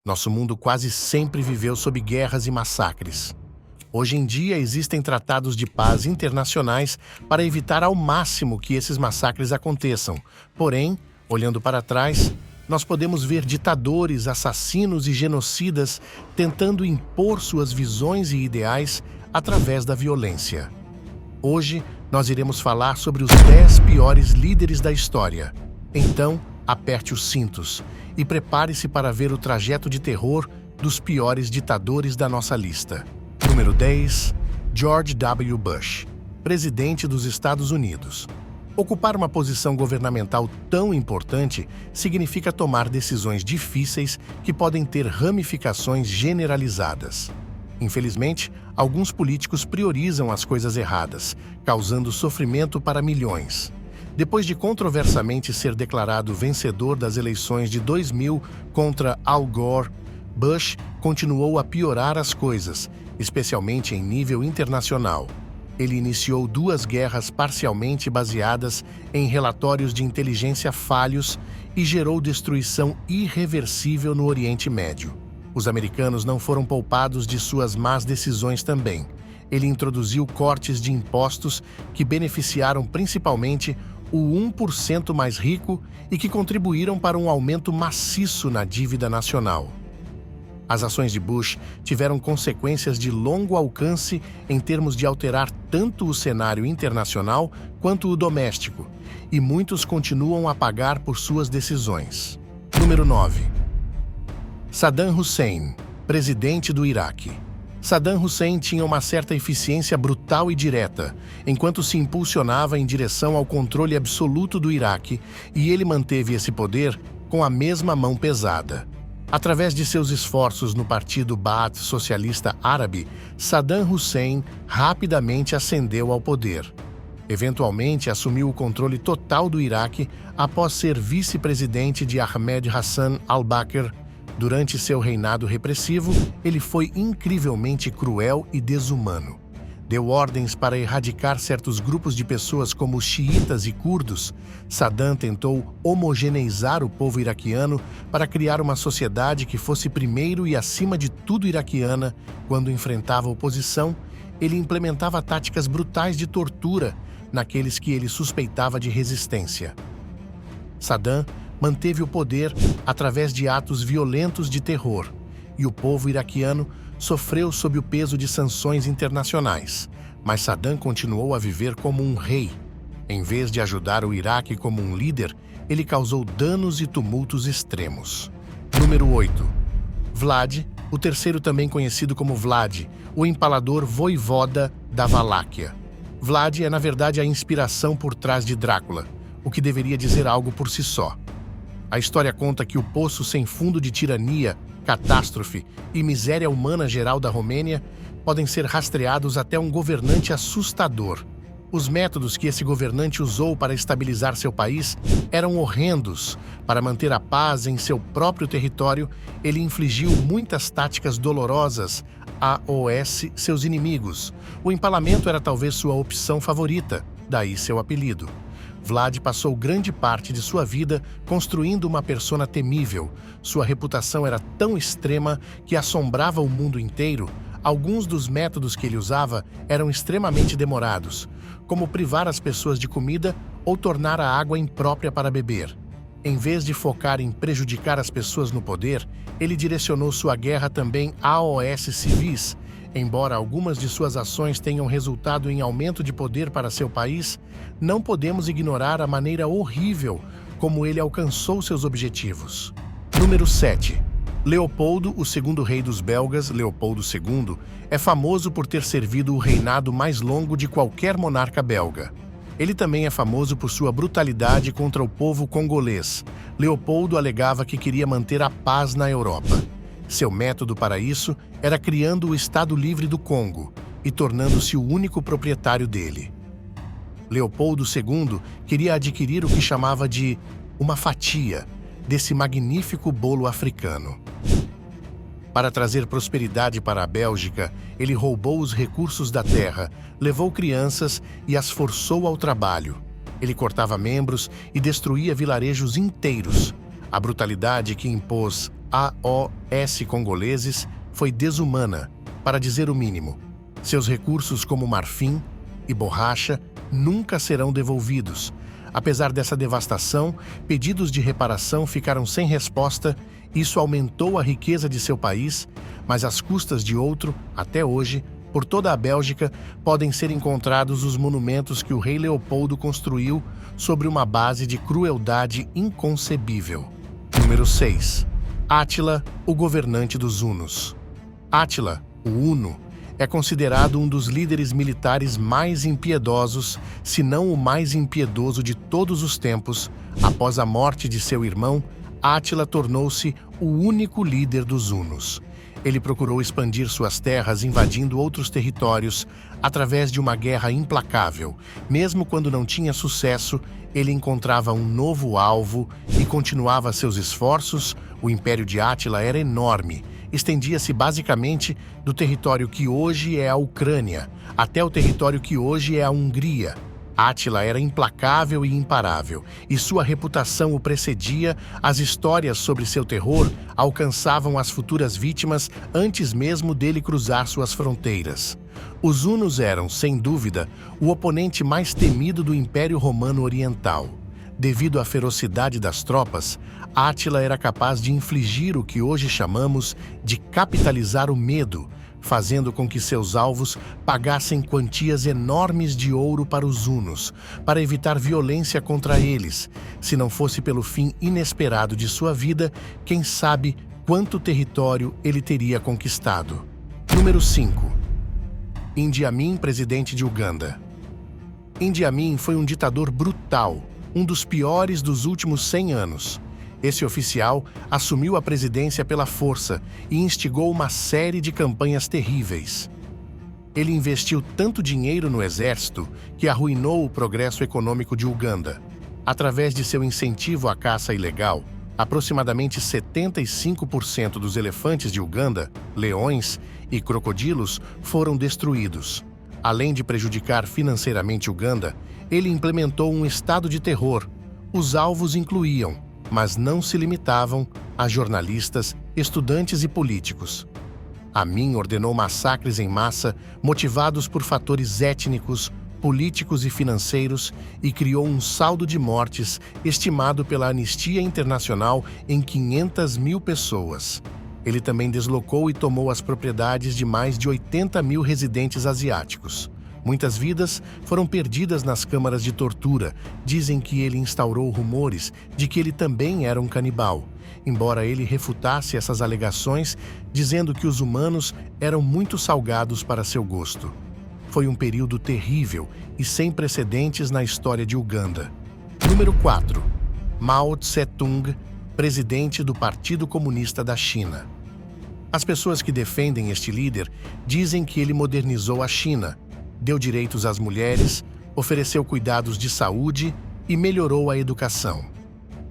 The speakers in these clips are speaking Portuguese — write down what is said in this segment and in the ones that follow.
Nosso mundo quase sempre viveu sob guerras e massacres. Hoje em dia, existem tratados de paz internacionais para evitar ao máximo que esses massacres aconteçam. Porém, olhando para trás, nós podemos ver ditadores, assassinos e genocidas tentando impor suas visões e ideais através da violência. Hoje, nós iremos falar sobre os 10 piores líderes da história. Então, aperte os cintos e prepare-se para ver o trajeto de terror dos piores ditadores da nossa lista. Número 10. George W. Bush, presidente dos Estados Unidos. Ocupar uma posição governamental tão importante significa tomar decisões difíceis que podem ter ramificações generalizadas. Infelizmente, alguns políticos priorizam as coisas erradas, causando sofrimento para milhões. Depois de controversamente ser declarado vencedor das eleições de 2000 contra Al Gore, Bush continuou a piorar as coisas, especialmente em nível internacional. Ele iniciou 2 guerras parcialmente baseadas em relatórios de inteligência falhos e gerou destruição irreversível no Oriente Médio. Os americanos não foram poupados de suas más decisões também. Ele introduziu cortes de impostos que beneficiaram principalmente o 1% mais rico e que contribuíram para um aumento maciço na dívida nacional. As ações de Bush tiveram consequências de longo alcance em termos de alterar tanto o cenário internacional quanto o doméstico, e muitos continuam a pagar por suas decisões. Número 9. Saddam Hussein, presidente do Iraque. Saddam Hussein tinha uma certa eficiência brutal e direta, enquanto se impulsionava em direção ao controle absoluto do Iraque, e ele manteve esse poder com a mesma mão pesada. Através de seus esforços no Partido Baath Socialista Árabe, Saddam Hussein rapidamente ascendeu ao poder. Eventualmente, assumiu o controle total do Iraque após ser vice-presidente de Ahmed Hassan al-Bakr. Durante seu reinado repressivo, ele foi incrivelmente cruel e desumano. Deu ordens para erradicar certos grupos de pessoas como xiitas e curdos. Saddam tentou homogeneizar o povo iraquiano para criar uma sociedade que fosse primeiro e acima de tudo iraquiana. Quando enfrentava oposição, ele implementava táticas brutais de tortura naqueles que ele suspeitava de resistência. Saddam manteve o poder através de atos violentos de terror, e o povo iraquiano sofreu sob o peso de sanções internacionais, mas Saddam continuou a viver como um rei. Em vez de ajudar o Iraque como um líder, ele causou danos e tumultos extremos. Número 8. Vlad, o terceiro também conhecido como Vlad, o empalador voivoda da Valáquia. Vlad é, na verdade, a inspiração por trás de Drácula, o que deveria dizer algo por si só. A história conta que o poço sem fundo de tirania, catástrofe e miséria humana geral da Romênia podem ser rastreados até um governante assustador. Os métodos que esse governante usou para estabilizar seu país eram horrendos. Para manter a paz em seu próprio território, ele infligiu muitas táticas dolorosas seus inimigos. O empalamento era talvez sua opção favorita, daí seu apelido. Vlad passou grande parte de sua vida construindo uma persona temível. Sua reputação era tão extrema que assombrava o mundo inteiro. Alguns dos métodos que ele usava eram extremamente demorados, como privar as pessoas de comida ou tornar a água imprópria para beber. Em vez de focar em prejudicar as pessoas no poder, ele direcionou sua guerra também a civis. Embora algumas de suas ações tenham resultado em aumento de poder para seu país, não podemos ignorar a maneira horrível como ele alcançou seus objetivos. Número 7. Leopoldo, o segundo rei dos belgas, Leopoldo II, é famoso por ter servido o reinado mais longo de qualquer monarca belga. Ele também é famoso por sua brutalidade contra o povo congolês. Leopoldo alegava que queria manter a paz na Europa. Seu método para isso era criando o Estado Livre do Congo e tornando-se o único proprietário dele. Leopoldo II queria adquirir o que chamava de uma fatia desse magnífico bolo africano. Para trazer prosperidade para a Bélgica, ele roubou os recursos da terra, levou crianças e as forçou ao trabalho. Ele cortava membros e destruía vilarejos inteiros. A brutalidade que impôs AOS congoleses foi desumana, para dizer o mínimo. Seus recursos como marfim e borracha nunca serão devolvidos. Apesar dessa devastação, pedidos de reparação ficaram sem resposta. Isso aumentou a riqueza de seu país, mas às custas de outro, até hoje, por toda a Bélgica, podem ser encontrados os monumentos que o rei Leopoldo construiu sobre uma base de crueldade inconcebível. Número 6. Átila, o governante dos Hunos. Átila, o Huno, é considerado um dos líderes militares mais impiedosos, se não o mais impiedoso de todos os tempos. Após a morte de seu irmão, Átila tornou-se o único líder dos Hunos. Ele procurou expandir suas terras invadindo outros territórios através de uma guerra implacável. Mesmo quando não tinha sucesso, ele encontrava um novo alvo e continuava seus esforços. O Império de Átila era enorme. Estendia-se basicamente do território que hoje é a Ucrânia até o território que hoje é a Hungria. Átila era implacável e imparável, e sua reputação o precedia. As histórias sobre seu terror alcançavam as futuras vítimas antes mesmo dele cruzar suas fronteiras. Os hunos eram, sem dúvida, o oponente mais temido do Império Romano Oriental. Devido à ferocidade das tropas, Átila era capaz de infligir o que hoje chamamos de capitalizar o medo, fazendo com que seus alvos pagassem quantias enormes de ouro para os hunos, para evitar violência contra eles. Se não fosse pelo fim inesperado de sua vida, quem sabe quanto território ele teria conquistado. Número 5. Idi Amin, presidente de Uganda. Idi Amin foi um ditador brutal, um dos piores dos últimos 100 anos. Esse oficial assumiu a presidência pela força e instigou uma série de campanhas terríveis. Ele investiu tanto dinheiro no exército que arruinou o progresso econômico de Uganda. Através de seu incentivo à caça ilegal, aproximadamente 75% dos elefantes de Uganda, leões e crocodilos foram destruídos. Além de prejudicar financeiramente Uganda, ele implementou um estado de terror. Os alvos incluíam, mas não se limitavam, a jornalistas, estudantes e políticos. Amin ordenou massacres em massa motivados por fatores étnicos, políticos e financeiros e criou um saldo de mortes estimado pela Anistia Internacional em 500 mil pessoas. Ele também deslocou e tomou as propriedades de mais de 80 mil residentes asiáticos. Muitas vidas foram perdidas nas câmaras de tortura. Dizem que ele instaurou rumores de que ele também era um canibal, embora ele refutasse essas alegações, dizendo que os humanos eram muito salgados para seu gosto. Foi um período terrível e sem precedentes na história de Uganda. Número 4. Mao Tse-tung, presidente do Partido Comunista da China. As pessoas que defendem este líder dizem que ele modernizou a China, deu direitos às mulheres, ofereceu cuidados de saúde e melhorou a educação.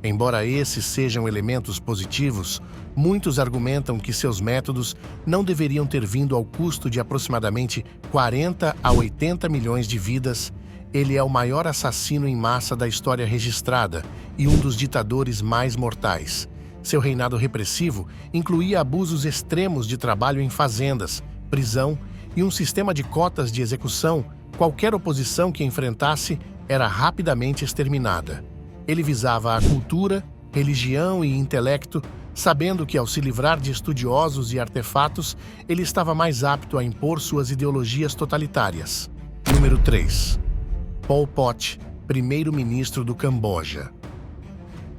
Embora esses sejam elementos positivos, muitos argumentam que seus métodos não deveriam ter vindo ao custo de aproximadamente 40 a 80 milhões de vidas. Ele é o maior assassino em massa da história registrada e um dos ditadores mais mortais. Seu reinado repressivo incluía abusos extremos de trabalho em fazendas, prisão e um sistema de cotas de execução. Qualquer oposição que enfrentasse era rapidamente exterminada. Ele visava a cultura, religião e intelecto, sabendo que ao se livrar de estudiosos e artefatos, ele estava mais apto a impor suas ideologias totalitárias. Número 3. Pol Pot, primeiro-ministro do Camboja.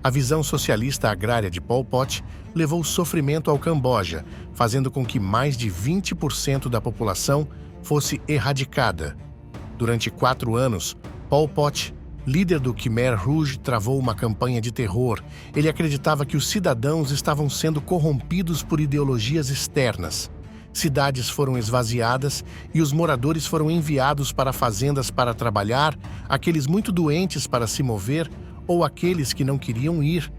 A visão socialista agrária de Pol Pot levou sofrimento ao Camboja, fazendo com que mais de 20% da população fosse erradicada. Durante 4 anos, Pol Pot, líder do Khmer Rouge, travou uma campanha de terror. Ele acreditava que os cidadãos estavam sendo corrompidos por ideologias externas. Cidades foram esvaziadas e os moradores foram enviados para fazendas para trabalhar, aqueles muito doentes para se mover ou aqueles que não queriam ir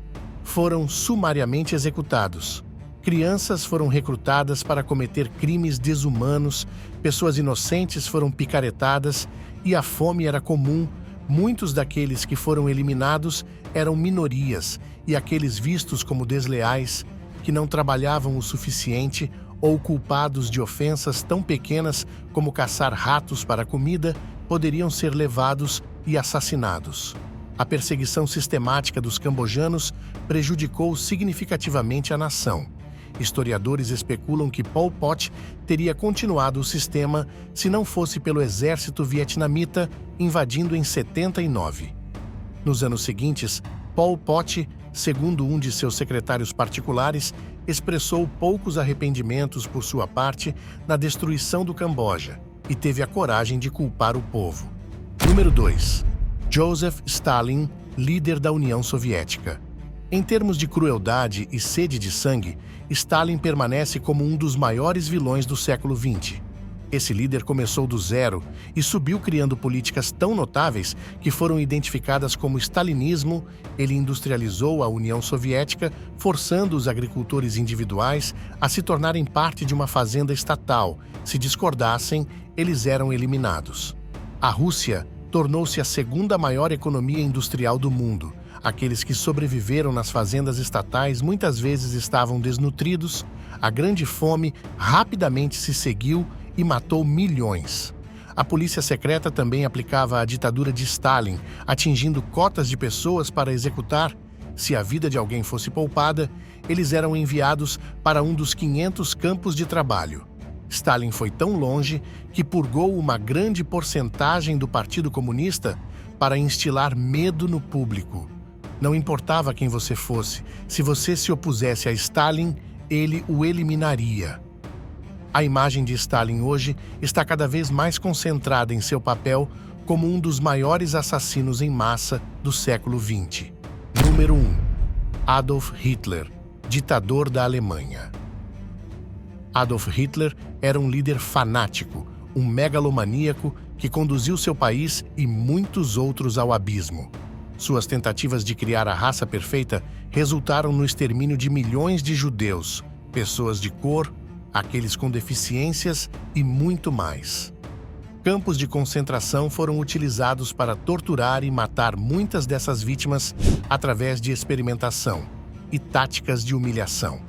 foram sumariamente executados. Crianças foram recrutadas para cometer crimes desumanos, pessoas inocentes foram picaretadas e a fome era comum. Muitos daqueles que foram eliminados eram minorias e aqueles vistos como desleais, que não trabalhavam o suficiente ou culpados de ofensas tão pequenas como caçar ratos para comida poderiam ser levados e assassinados. A perseguição sistemática dos cambojanos prejudicou significativamente a nação. Historiadores especulam que Pol Pot teria continuado o sistema se não fosse pelo exército vietnamita invadindo em 79. Nos anos seguintes, Pol Pot, segundo um de seus secretários particulares, expressou poucos arrependimentos por sua parte na destruição do Camboja e teve a coragem de culpar o povo. Número 2. Joseph Stalin, líder da União Soviética. Em termos de crueldade e sede de sangue, Stalin permanece como um dos maiores vilões do século XX. Esse líder começou do zero e subiu criando políticas tão notáveis que foram identificadas como stalinismo. Ele industrializou a União Soviética, forçando os agricultores individuais a se tornarem parte de uma fazenda estatal. Se discordassem, eles eram eliminados. A Rússia tornou-se a segunda maior economia industrial do mundo. Aqueles que sobreviveram nas fazendas estatais muitas vezes estavam desnutridos. A grande fome rapidamente se seguiu e matou milhões. A polícia secreta também aplicava a ditadura de Stalin, atingindo cotas de pessoas para executar. Se a vida de alguém fosse poupada, eles eram enviados para um dos 500 campos de trabalho. Stalin foi tão longe que purgou uma grande porcentagem do Partido Comunista para instilar medo no público. Não importava quem você fosse, se você se opusesse a Stalin, ele o eliminaria. A imagem de Stalin hoje está cada vez mais concentrada em seu papel como um dos maiores assassinos em massa do século XX. Número 1. Adolf Hitler, ditador da Alemanha. Adolf Hitler era um líder fanático, um megalomaníaco que conduziu seu país e muitos outros ao abismo. Suas tentativas de criar a raça perfeita resultaram no extermínio de milhões de judeus, pessoas de cor, aqueles com deficiências e muito mais. Campos de concentração foram utilizados para torturar e matar muitas dessas vítimas através de experimentação e táticas de humilhação.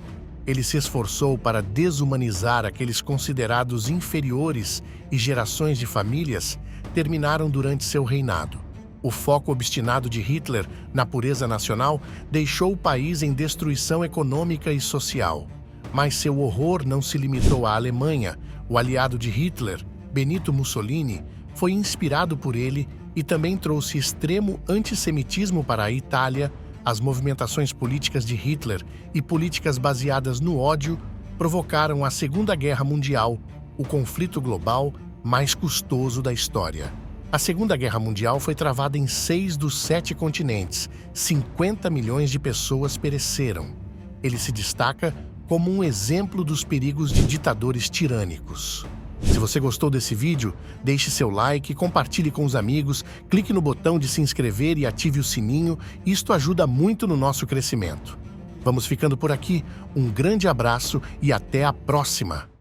Ele se esforçou para desumanizar aqueles considerados inferiores e gerações de famílias terminaram durante seu reinado. O foco obstinado de Hitler na pureza nacional deixou o país em destruição econômica e social. Mas seu horror não se limitou à Alemanha. O aliado de Hitler, Benito Mussolini, foi inspirado por ele e também trouxe extremo antissemitismo para a Itália. As movimentações políticas de Hitler e políticas baseadas no ódio provocaram a Segunda Guerra Mundial, o conflito global mais custoso da história. A Segunda Guerra Mundial foi travada em 6 dos 7 continentes. 50 milhões de pessoas pereceram. Ele se destaca como um exemplo dos perigos de ditadores tirânicos. Se você gostou desse vídeo, deixe seu like, compartilhe com os amigos, clique no botão de se inscrever e ative o sininho. Isto ajuda muito no nosso crescimento. Vamos ficando por aqui. Um grande abraço e até a próxima!